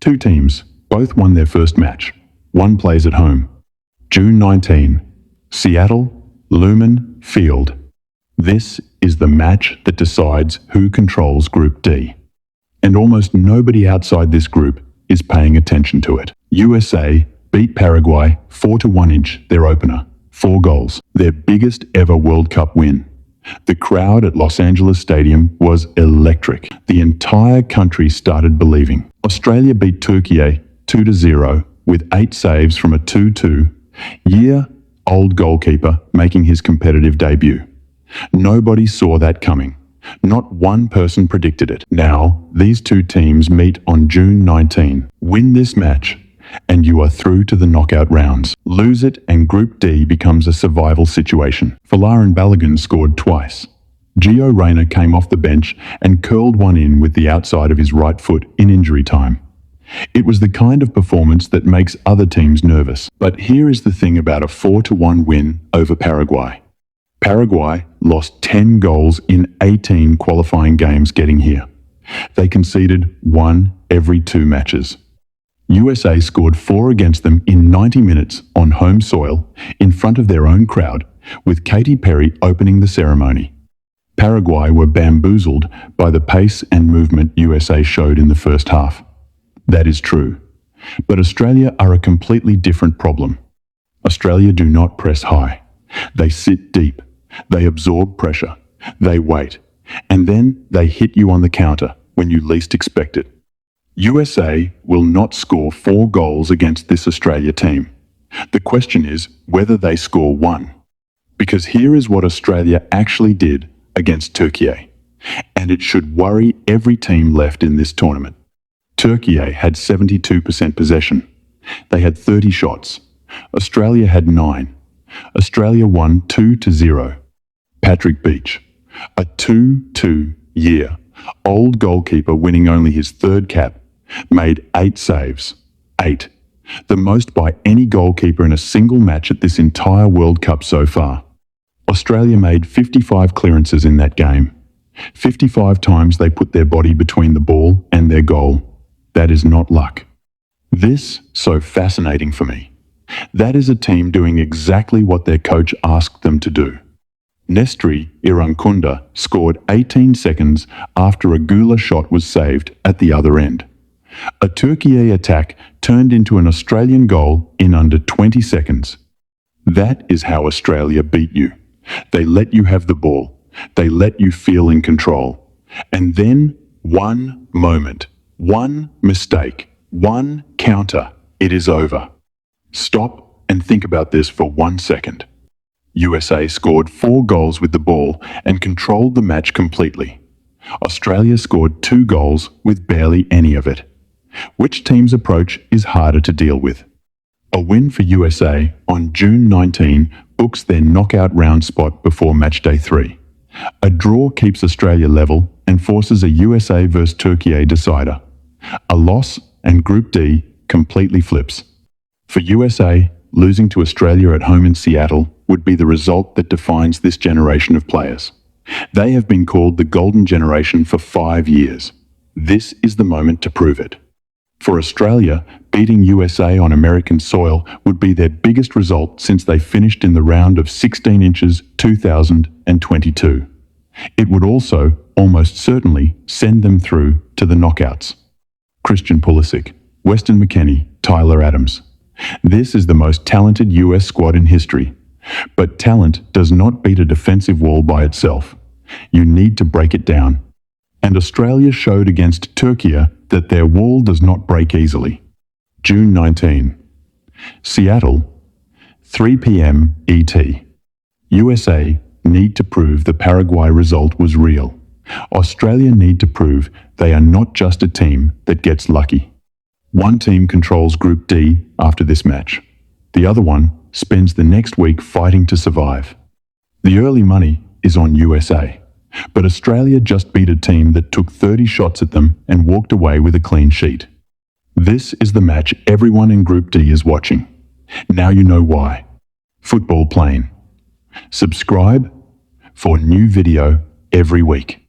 Two teams, both won their first match. One plays at home. June 19, Seattle, Lumen Field. This is the match that decides who controls Group D. And almost nobody outside this group is paying attention to it. USA beat Paraguay 4-1 their opener, 4 goals, their biggest ever World Cup win. The crowd at Los Angeles Stadium was electric. The entire country started believing. Australia beat Türkiye 2-0 with 8 saves from a 2-2-year-old goalkeeper making his competitive debut. Nobody saw that coming. Not one person predicted it. Now, these two teams meet on June 19. Win this match, and you are through to the knockout rounds. Lose it, and Group D becomes a survival situation. Folarin Balogun scored twice. Gio Reyna came off the bench and curled one in with the outside of his right foot in injury time. It was the kind of performance that makes other teams nervous. But here is the thing about a 4-1 win over Paraguay. Paraguay lost 10 goals in 18 qualifying games getting here. They conceded 1 every 2 matches. USA scored 4 against them in 90 minutes on home soil in front of their own crowd, with Katy Perry opening the ceremony. Paraguay were bamboozled by the pace and movement USA showed in the first half. That is true. But Australia are a completely different problem. Australia do not press high. They sit deep. They absorb pressure. They wait. And then they hit you on the counter when you least expect it. USA will not score 4 goals against this Australia team. The question is whether they score 1. Because here is what Australia actually did against Türkiye. And it should worry every team left in this tournament. Türkiye had 72% possession. They had 30 shots. Australia had 9. Australia won 2-0. Patrick Beach, a 2-2-year-old goalkeeper winning only his 3rd cap, made 8 saves. 8. The most by any goalkeeper in a single match at this entire World Cup so far. Australia made 55 clearances in that game. 55 times they put their body between the ball and their goal. That is not luck. This so fascinating for me. That is a team doing exactly what their coach asked them to do. Nestri Irankunda scored 18 seconds after a Gula shot was saved at the other end. A Türkiye attack turned into an Australian goal in under 20 seconds. That is how Australia beat you. They let you have the ball. They let you feel in control. And then one moment, one mistake, one counter, it is over. Stop and think about this for 1 second. USA scored 4 goals with the ball and controlled the match completely. Australia scored 2 goals with barely any of it. Which team's approach is harder to deal with? A win for USA on June 19 books their knockout round spot before matchday 3. A draw keeps Australia level and forces a USA vs Türkiye decider. A loss and Group D completely flips. For USA, losing to Australia at home in Seattle would be the result that defines this generation of players. They have been called the Golden Generation for 5 years. This is the moment to prove it. For Australia, beating USA on American soil would be their biggest result since they finished in the round of 16 inches 2022. It would also, almost certainly, send them through to the knockouts. Christian Pulisic, Weston McKennie, Tyler Adams. This is the most talented US squad in history. But talent does not beat a defensive wall by itself. You need to break it down. And Australia showed against Türkiye that their wall does not break easily. June 19. Seattle, 3 p.m. ET. USA need to prove the Paraguay result was real. Australia need to prove they are not just a team that gets lucky. One team controls Group D after this match. The other one spends the next week fighting to survive. The early money is on USA, but Australia just beat a team that took 30 shots at them and walked away with a clean sheet. This is the match everyone in Group D is watching. Now you know why. Football Plane. Subscribe for new video every week.